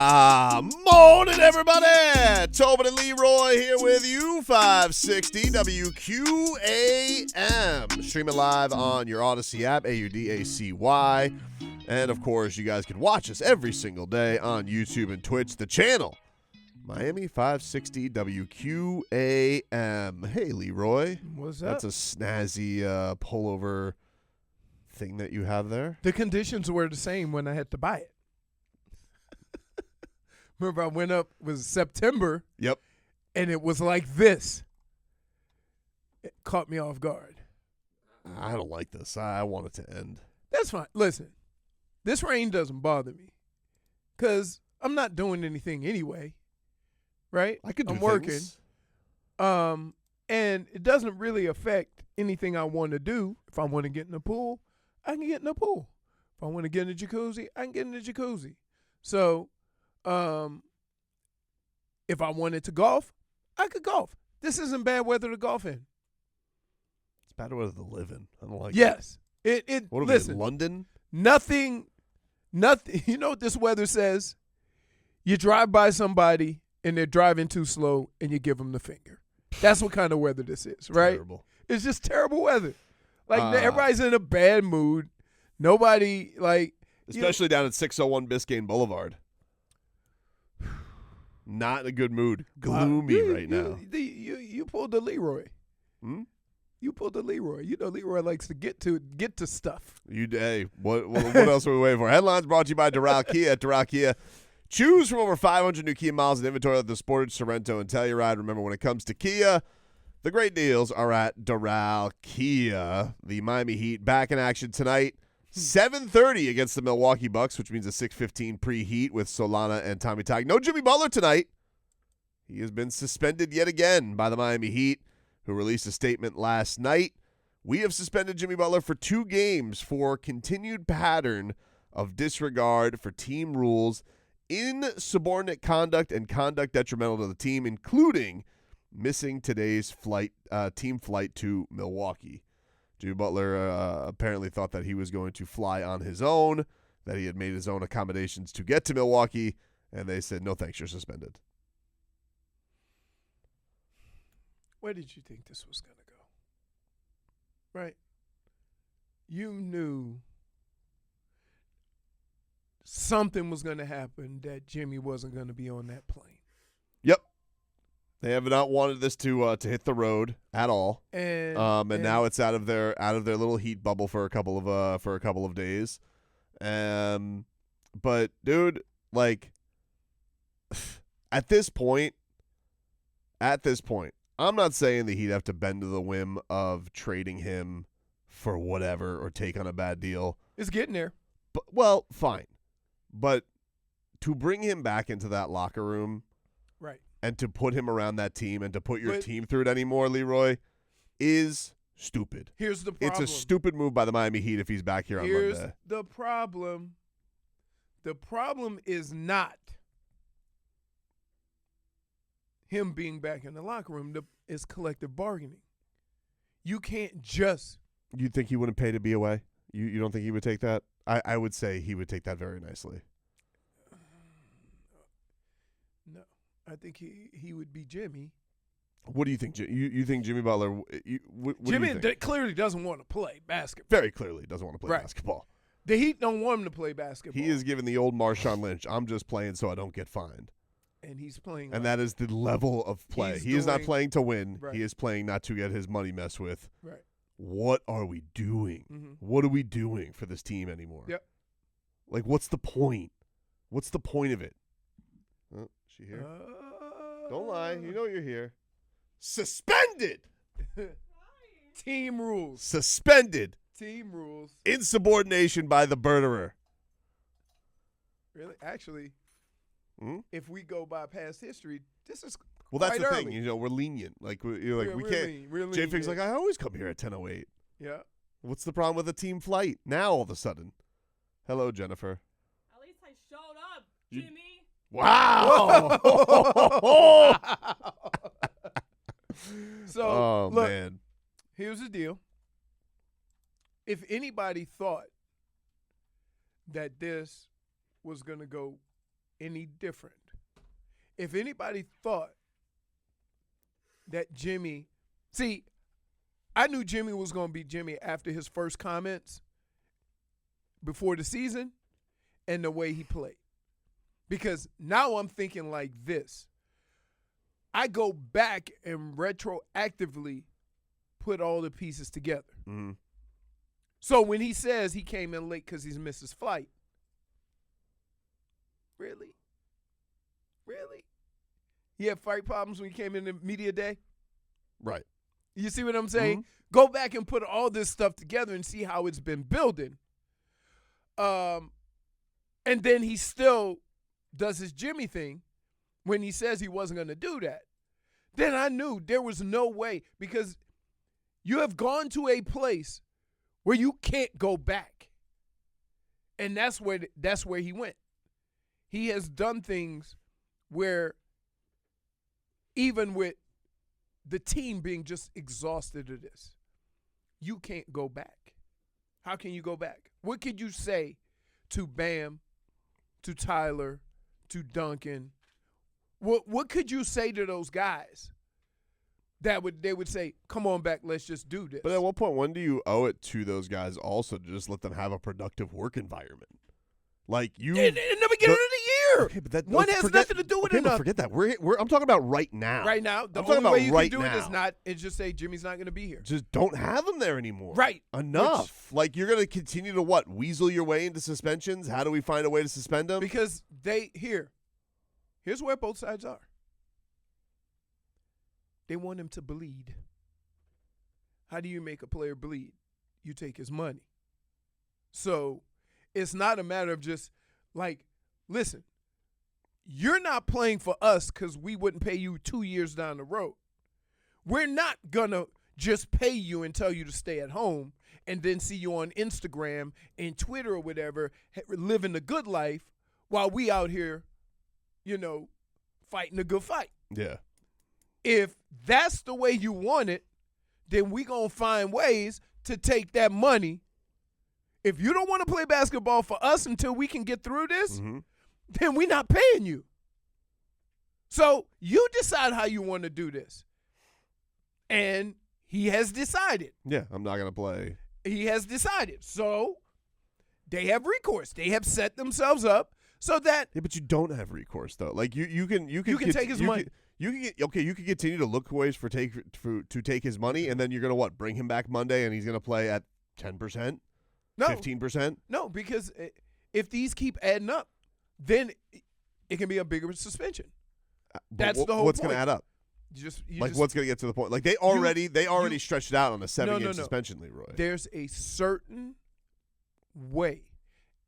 Morning, everybody. Tobin and Leroy here with you, 560 WQAM. Streaming live on your Odyssey app, AUDACY. And, of course, you guys can watch us every single day on YouTube and Twitch, the channel, Miami 560 WQAM. Hey, Leroy. What's up? That's a snazzy pullover thing that you have there. The conditions were the same when I had to buy it. Remember, I went up, it was September. Yep. And it was like this. It caught me off guard. I don't like this. I want it to end. That's fine. Listen, this rain doesn't bother me because I'm not doing anything anyway, right? I could do I'm working. things. And it doesn't really affect anything I want to do. If I want to get in the pool, I can get in the pool. If I want to get in the jacuzzi, I can get in the jacuzzi. So, if I wanted to golf, I could golf. This isn't bad weather to golf in. It's bad weather to live in. I don't like Yes. it. What are we in London? Nothing. You know what this weather says? You drive by somebody and they're driving too slow and you give them the finger. That's what kind of weather this is, right? Terrible. It's just terrible weather. Like everybody's in a bad mood. Nobody Especially down at 601 Biscayne Boulevard. Not in a good mood. Gloomy right now. You pulled the Leroy. Hmm? You pulled the Leroy. You know Leroy likes to get to stuff. Hey, what else are we waiting for? Headlines brought to you by Doral Kia. At Doral Kia, choose from over 500 new Kia models in inventory at the Sportage, Sorrento, and Telluride. Remember, when it comes to Kia, the great deals are at Doral Kia. The Miami Heat back in action tonight. 7:30 against the Milwaukee Bucks, which means a 6:15 preheat with Solana and Tommy Tag. No Jimmy Butler tonight. He has been suspended yet again by the Miami Heat, who released a statement last night. We have suspended Jimmy Butler for 2 games for continued pattern of disregard for team rules, insubordinate conduct, and conduct detrimental to the team, including missing today's team flight to Milwaukee. Jimmy Butler apparently thought that he was going to fly on his own, that he had made his own accommodations to get to Milwaukee, and they said, no thanks, you're suspended. Where did you think this was going to go? Right? You knew something was going to happen that Jimmy wasn't going to be on that plane. Yep. They have not wanted this to hit the road at all, and now it's out of their little heat bubble for a couple of days. But dude, like at this point, I'm not saying the Heat have to bend to the whim of trading him for whatever or take on a bad deal. It's getting there. But well, fine, but to bring him back into that locker room, right? And to put him around that team and to put your team through it anymore, Leroy, is stupid. Here's the problem. It's a stupid move by the Miami Heat if he's back here on Monday. Here's the problem. The problem is not him being back in the locker room. It's collective bargaining. You can't just. You think he wouldn't pay to be away? You don't think he would take that? I would say he would take that very nicely. No. I think he would be Jimmy. What do you think? You think Jimmy Butler? Jimmy clearly doesn't want to play basketball. Very clearly doesn't want to play basketball. The Heat don't want him to play basketball. He is given the old Marshawn Lynch. I'm just playing so I don't get fined. And he's playing. And that is the level of play. He is not playing to win. Right. He is playing not to get his money messed with. Right. What are we doing? Mm-hmm. What are we doing for this team anymore? Yep. Like, what's the point? What's the point of it? Oh, she here? Don't lie. You know you're here. Suspended. Team rules. Suspended. Team rules. Insubordination by the birderer. Really? Actually, if we go by past history, this is well. That's the early. thing. You know, we're lenient. Like we can't. Really. Jay Figg's like, I always come here at 10:08. Yeah. What's the problem with a team flight now? All of a sudden. Hello, Jennifer. At least I showed up, Jimmy. Wow. So, look, man. Here's the deal. If anybody thought that this was going to go any different. If anybody thought that Jimmy, see, I knew Jimmy was going to be Jimmy after his first comments before the season and the way he played. Because now I'm thinking like this. I go back and retroactively put all the pieces together. Mm-hmm. So when he says he came in late because he's missed his flight, really? Really? He had flight problems when he came in the media day? Right. You see what I'm saying? Mm-hmm. Go back and put all this stuff together and see how it's been building. And then he still does his Jimmy thing when he says he wasn't going to do that. Then I knew there was no way, because you have gone to a place where you can't go back. And that's where he went. He has done things where, even with the team being just exhausted of this, you can't go back. How can you go back? What could you say to Bam, to Tyler, to Duncan? What could you say to those guys that they would say, come on back, let's just do this? But at what point, when do you owe it to those guys also to just let them have a productive work environment? Like you in the beginning of the year. Okay, but that One has nothing to do with but another. forget that. I'm talking about right now. Right now, the I'm talking only way about you right can do it now. is just say Jimmy's not going to be here. Just don't have them there anymore. Right. Enough. Like, you're going to continue to what? Weasel your way into suspensions? How do we find a way to suspend them? Because here's where both sides are. They want him to bleed. How do you make a player bleed? You take his money. So it's not a matter of just like, listen, you're not playing for us because we wouldn't pay you 2 years down the road. We're not going to just pay you and tell you to stay at home and then see you on Instagram and Twitter or whatever, living the good life while we out here, fighting a good fight. Yeah. If that's the way you want it, then we going to find ways to take that money. If you don't want to play basketball for us until we can get through this, then we're not paying you. So you decide how you want to do this. And he has decided. Yeah, I'm not going to play. He has decided. So they have recourse. They have set themselves up so that. Yeah, but you don't have recourse, though. Like, you can take his money. You can continue to look ways to take his money, and then you're going to bring him back Monday, and he's going to play at 10%? No. 15%? No, because if these keep adding up, then it can be a bigger suspension. That's the whole What's point. going to add up? What's going to get to the point? Like, they already stretched it out on a 7-game suspension, Leroy. There's a certain way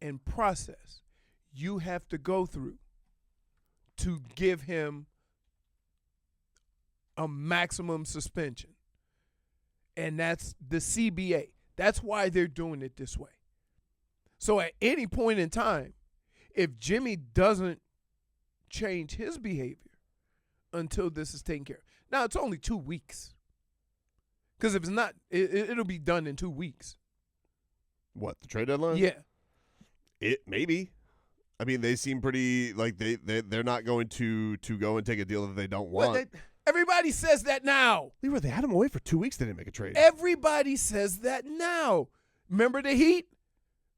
and process you have to go through to give him a maximum suspension. And that's the CBA. That's why they're doing it this way. So at any point in time, if Jimmy doesn't change his behavior until this is taken care of. Now, it's only 2 weeks. Because if it's not, it'll be done in 2 weeks. What, the trade deadline? Yeah. Maybe. I mean, they seem pretty like they're not going to go and take a deal that they don't want. Everybody says that now. Leroy, they had him away for 2 weeks. They didn't make a trade. Everybody says that now. Remember the Heat?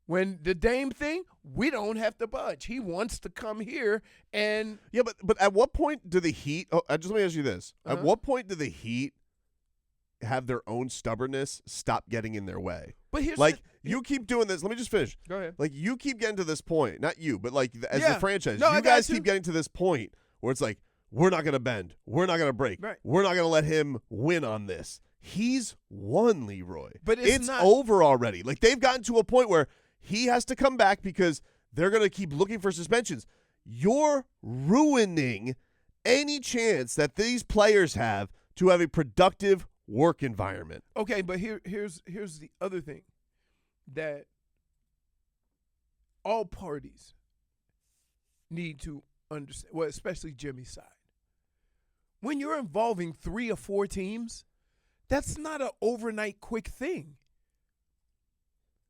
When the Dame thing, we don't have to budge. He wants to come here and yeah, but at what point do the Heat? Oh, just let me ask you this: At what point do the Heat have their own stubbornness stop getting in their way? But here's you keep doing this. Let me just finish. Go ahead. Like, you keep getting to this point, not you, but like as the franchise, No, you guys keep getting to this point where it's like, we're not going to bend, we're not going to break, right. We're not going to let him win on this. He's won, Leroy. But it's not over already. Like, they've gotten to a point where he has to come back because they're going to keep looking for suspensions. You're ruining any chance that these players have to have a productive work environment. Okay, but here's the other thing that all parties need to understand, well, especially Jimmy's side. When you're involving 3 or 4 teams, that's not an overnight quick thing.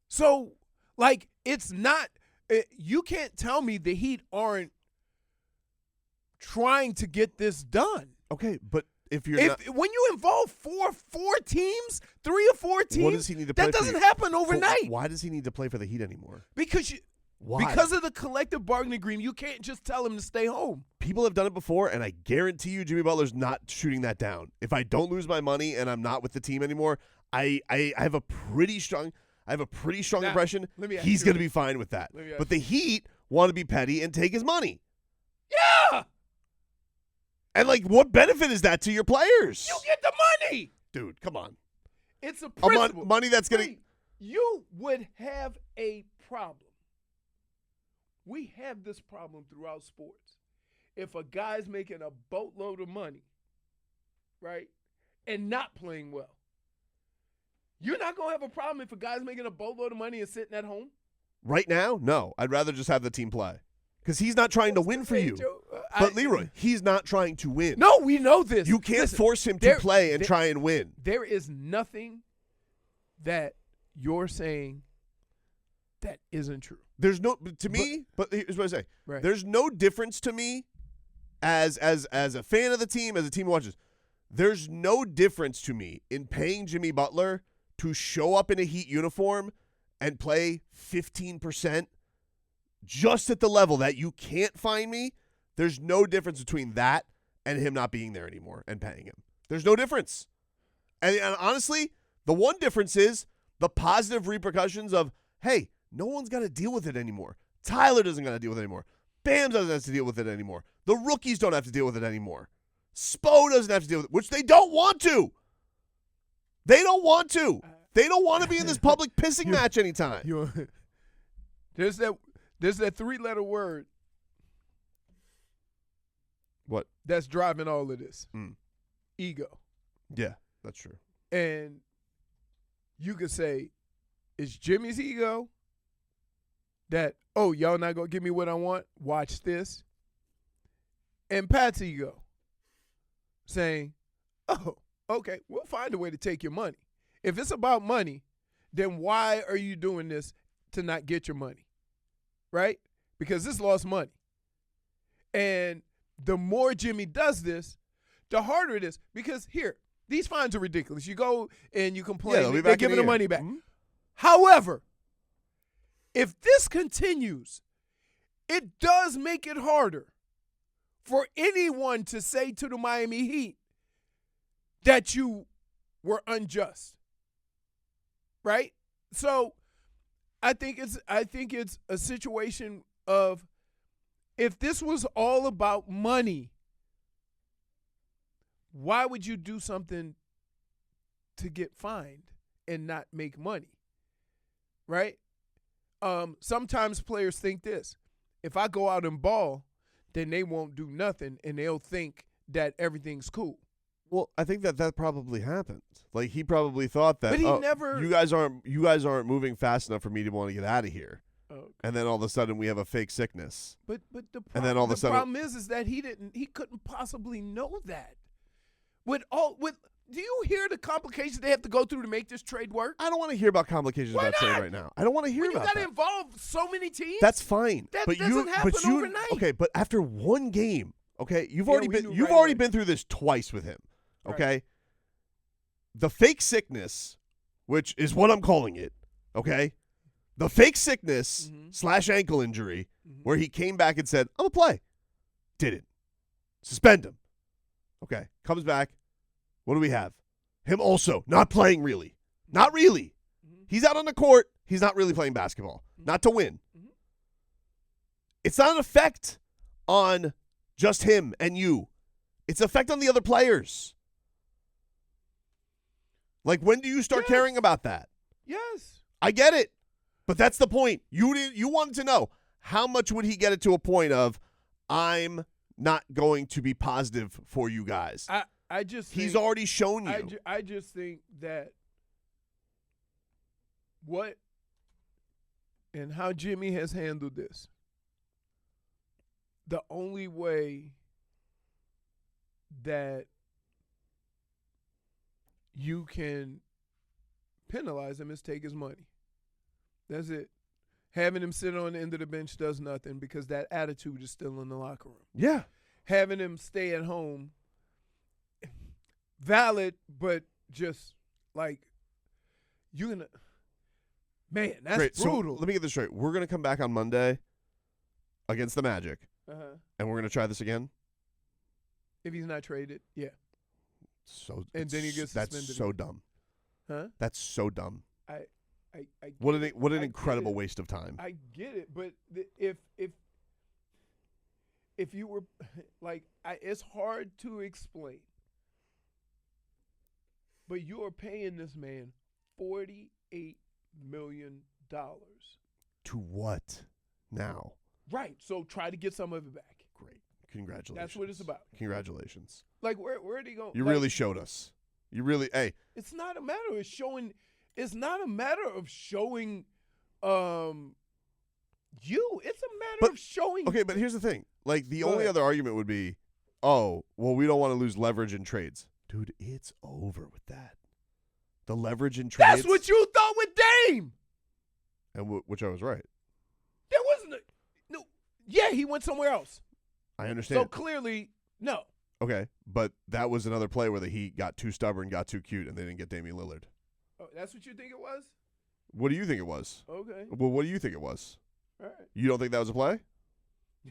So, like, it's not you can't tell me the Heat aren't trying to get this done. Okay, but if you're When you involve four teams, 3 or 4 teams, what does he need to play that for doesn't you? happen overnight. Why does he need to play for the Heat anymore? Why? Because of the collective bargaining agreement, you can't just tell him to stay home. People have done it before, and I guarantee you Jimmy Butler's not shooting that down. If I don't lose my money and I'm not with the team anymore, I have a pretty strong impression he's going to be fine with that. But the Heat want to be petty and take his money. Yeah. And, like, what benefit is that to your players? You get the money. Dude, come on. It's a principle. Money that's going to... You would have a problem. We have this problem throughout sports. If a guy's making a boatload of money, right, and not playing well, you're not going to have a problem if a guy's making a boatload of money and sitting at home? Right now, no. I'd rather just have the team play. Because he's not trying to win for you. But, Leroy, he's not trying to win. No, we know this. You can't force him to play and try and win. There is nothing that you're saying that isn't true. There's no to me, but here's what I say. Right. There's no difference to me as a fan of the team, as a team who watches. There's no difference to me in paying Jimmy Butler to show up in a Heat uniform and play 15% just at the level that you can't find me. There's no difference between that and him not being there anymore and paying him. There's no difference. And honestly, the one difference is the positive repercussions of, hey, no one's got to deal with it anymore. Tyler doesn't got to deal with it anymore. Bam doesn't have to deal with it anymore. The rookies don't have to deal with it anymore. Spo doesn't have to deal with it, which they don't want to. They don't want to. They don't want to be in this public pissing match anytime. There's that 3-letter word. What? That's driving all of this. Ego. Yeah, that's true. And you could say, it's Jimmy's ego that, oh, y'all not going to give me what I want? Watch this. And Pat's ego saying, oh, okay, we'll find a way to take your money. If it's about money, then why are you doing this to not get your money? Right? Because this lost money. And the more Jimmy does this, the harder it is. Because here, these fines are ridiculous. You go and you complain, they're giving the money back. Mm-hmm. However, if this continues, it does make it harder for anyone to say to the Miami Heat that you were unjust. Right? So I think it's a situation of, if this was all about money, why would you do something to get fined and not make money? Right? Sometimes players think this: if I go out and ball, then they won't do nothing and they'll think that everything's cool. Well, I think that probably happened. Like, he probably thought that, but he never. You guys aren't moving fast enough for me to want to get out of here. Okay. And then all of a sudden we have a fake sickness. But the problem is that he couldn't possibly know that. Do you hear the complications they have to go through to make this trade work? I don't want to hear about complications about trade right now. I don't want to hear about that. You got to involve so many teams. That's fine. That doesn't happen overnight. Okay, but after one game, okay, you've already been through this twice with him. Okay, right. The fake sickness, which is what I'm calling it. Okay, the fake sickness / ankle injury, where he came back and said, "I'm gonna play," didn't suspend him. Okay, comes back. What do we have? Him also not playing really. Not really. He's out on the court. He's not really playing basketball. Not to win. It's not an effect on just him and you. It's an effect on the other players. Like, when do you start caring about that? Yes. I get it. But that's the point. You wanted to know, how much would he get it to a point of, I'm not going to be positive for you guys? He's already shown you. I just think that what and how Jimmy has handled this, the only way that you can penalize him is take his money. That's it. Having him sit on the end of the bench does nothing, because that attitude is still in the locker room. Yeah. having him stay at home, valid, but just like you're gonna, man, that's Great. brutal. So let me get this straight. We're gonna come back on Monday against the Magic, and we're gonna try this again. If he's not traded, yeah. So And then he gets suspended. That's so dumb. Huh? That's so dumb. I What an I get incredible it. waste of time. I get it, but if you were like, it's hard to explain. But you are paying this man $48 million. To what now? Right. So try to get some of it back. Great. Congratulations. That's what it's about. Congratulations. Like where are they going? You like, really showed us. You really, hey. It's not a matter of showing. It's not a matter of showing. You. It's a matter of showing. Okay, but here's the thing. Like the Go only ahead. other argument would be, oh, well, we don't want to lose leverage in trades. Dude, it's over with that. The leverage in trades. That's what you thought with Dame. And which I was right. There wasn't no. Yeah, he went somewhere else. I understand. So clearly, no. Okay, but that was another play where the Heat got too stubborn, got too cute, and they didn't get Damian Lillard. Oh, that's what you think it was? What do you think it was? Okay. Well, what do you think it was? All right. You don't think that was a play?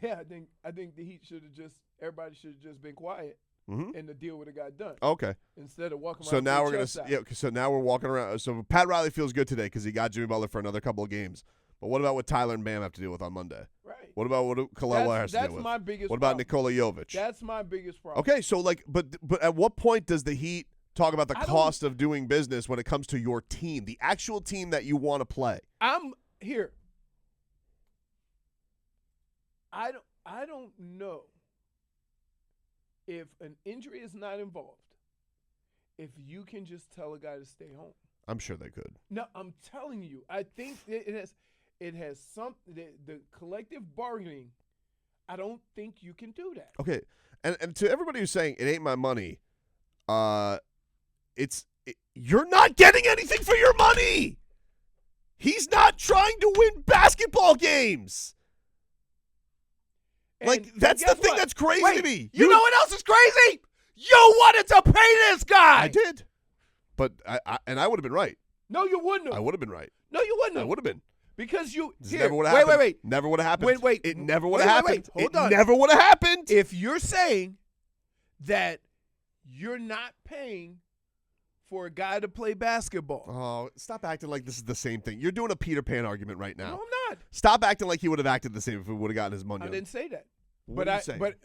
Yeah, I think the Heat should have everybody should have just been quiet, Mm-hmm. and the deal would have got done Okay. instead of walking around. So now with we're your gonna chest out. So now we're walking around. So Pat Riley feels good today because he got Jimmy Butler for another couple of games. But what about what Tyler and Bam have to deal with on Monday? Right. What about what Kalel has to That's deal with? my biggest. What about problem. Nikola Jovic? That's my biggest problem. Okay, so like, but at what point does the Heat talk about the I don't- cost of doing business when it comes to your team, the actual team that you want to play? I'm here. I don't know if an injury is not involved. If you can just tell a guy to stay home. I'm sure they could. No, I'm telling you. I think it has some the collective bargaining. I don't think you can do that. Okay, and to everybody who's saying it ain't my money, you're not getting anything for your money. He's not trying to win basketball games. Like, And that's the guess thing what? that's crazy Wait, to me. You know what else is crazy? You wanted to pay this guy. I did. But I would have been right. No, you wouldn't have. I would have been right. No, you wouldn't I have. would have been. Because you This here, never would have happened. wait. Never would have happened. Wait. It never would Wait, have wait, happened. wait. Hold It on. never would have happened. If you're saying that you're not paying for a guy to play basketball. Oh, stop acting like this is the same thing. You're doing a Peter Pan argument right now. No, I'm not. Stop acting like he would have acted the same if he would have gotten his money. I didn't say that. What are you saying? But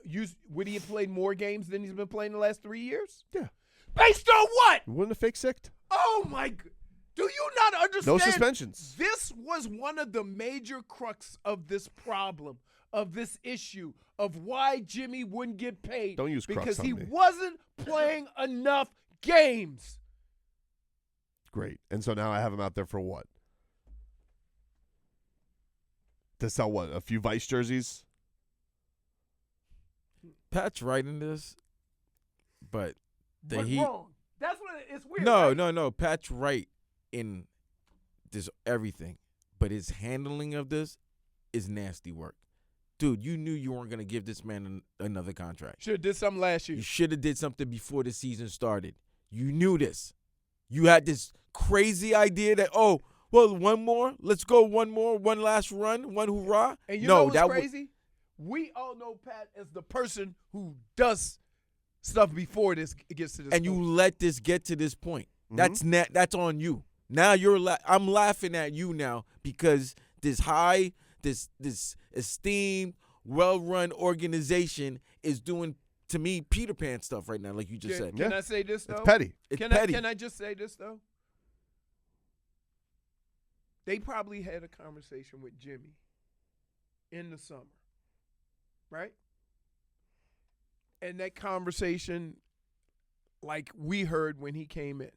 would he have played more games than he's been playing the last 3 years? Yeah. Based on what? You wouldn't have fake sicked. Oh my! Do you not understand? No suspensions. This was one of the major crux of this problem, of this issue, of why Jimmy wouldn't get paid. Don't use crux because on he me. wasn't playing enough games. Great. And so now I have him out there for what? To sell what? A few Vice jerseys? Pat's right in this, but But Heat. wrong. That's what it's weird. No, right? no. Pat's right in this everything, but his handling of this is nasty work. Dude, you knew you weren't gonna give this man another contract. Should have did something last year. You should have did something before the season started. You knew this. You had this crazy idea that, oh, well, one more. Let's go one more, one last run, one hoorah. And you no, know what's that crazy? We all know Pat as the person who does stuff before this gets to this and point. you let this get to this point. Mhm. That's on you. Now I'm laughing at you now because this esteemed, well-run organization is doing, to me, Peter Pan stuff right now, like you just said. Can I say this, though? It's petty. It's Can petty. can I just say this, though? They probably had a conversation with Jimmy in the summer, right? And that conversation, like we heard when he came in,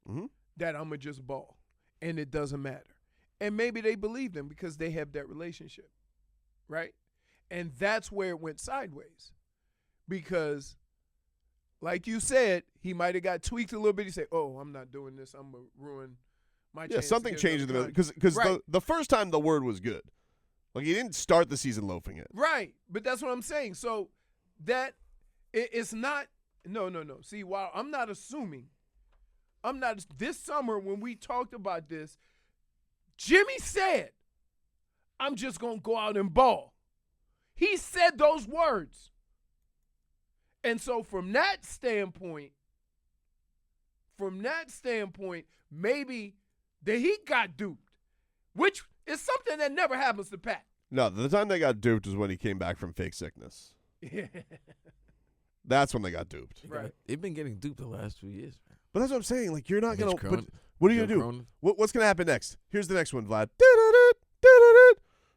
Mhm. that I'm going to just ball, and it doesn't matter. And maybe they believed him because they have that relationship, right? And that's where it went sideways. Because, like you said, he might have got tweaked a little bit. He said, oh, I'm not doing this. I'm going to ruin my chance. Yeah, to something get changed in the another middle. Because Right. the first time the word was good. Like, he didn't start the season loafing it. Right. But that's what I'm saying. So that it's not. No. See, while I'm not assuming, this summer when we talked about this, Jimmy said, I'm just going to go out and ball. He said those words. And so from that standpoint, maybe the Heat got duped, which is something that never happens to Pat. No, the time they got duped was when he came back from fake sickness. Yeah. That's when they got duped. Right. They've been getting duped the last 2 years, man. But that's what I'm saying. Like, you're not going to. Cronin- But what are you Joe going to do? Cronin. What's going to happen next? Here's the next one, Vlad.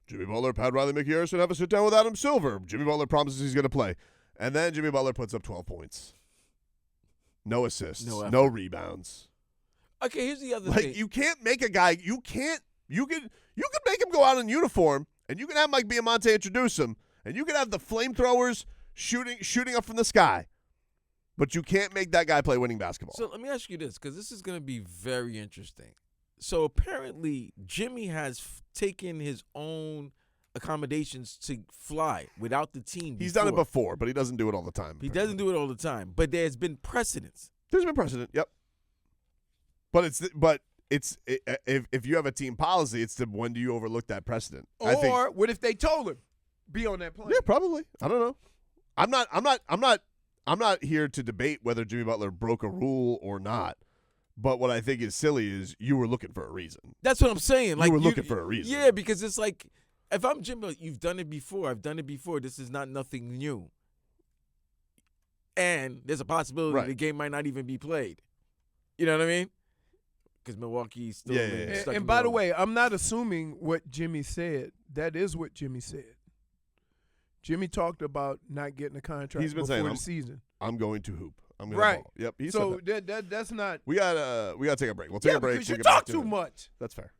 Jimmy Butler, Pat Riley, Mickey Harrison have a sit down with Adam Silver. Jimmy Butler promises he's going to play. And then Jimmy Butler puts up 12 points. No assists. No No rebounds. Okay, here's the other Like, thing. you can't make a guy. You can make him go out in uniform, and you can have Mike Biamonte introduce him, and you can have the flamethrowers shooting up from the sky. But you can't make that guy play winning basketball. So let me ask you this, because this is going to be very interesting. So apparently Jimmy has taken his own accommodations to fly without the team. He's done it before, but he doesn't do it all the time. He doesn't do it all the time, but there's been precedence. There's been precedent, yep. But if you have a team policy, it's when do you overlook that precedent? Or what if they told him be on that plane? Yeah, probably. I don't know. I'm not here to debate whether Jimmy Butler broke a rule or not. But what I think is silly is you were looking for a reason. That's what I'm saying. Like you were looking for a reason. Yeah, because it's like, if I'm Jimmy, you've done it before. I've done it before. This is not nothing new. And there's a possibility the game might not even be played. You know what I mean? Because Milwaukee's still stuck And in by the the way, I'm not assuming what Jimmy said. That is what Jimmy said. Jimmy talked about not getting a contract He's been before saying, the season. I'm going to hoop. I'm going Right. to ball. Yep. He So said that. that's not. We got to take a break. We'll take a break. Because you We'll get back talk to too it. much. That's fair.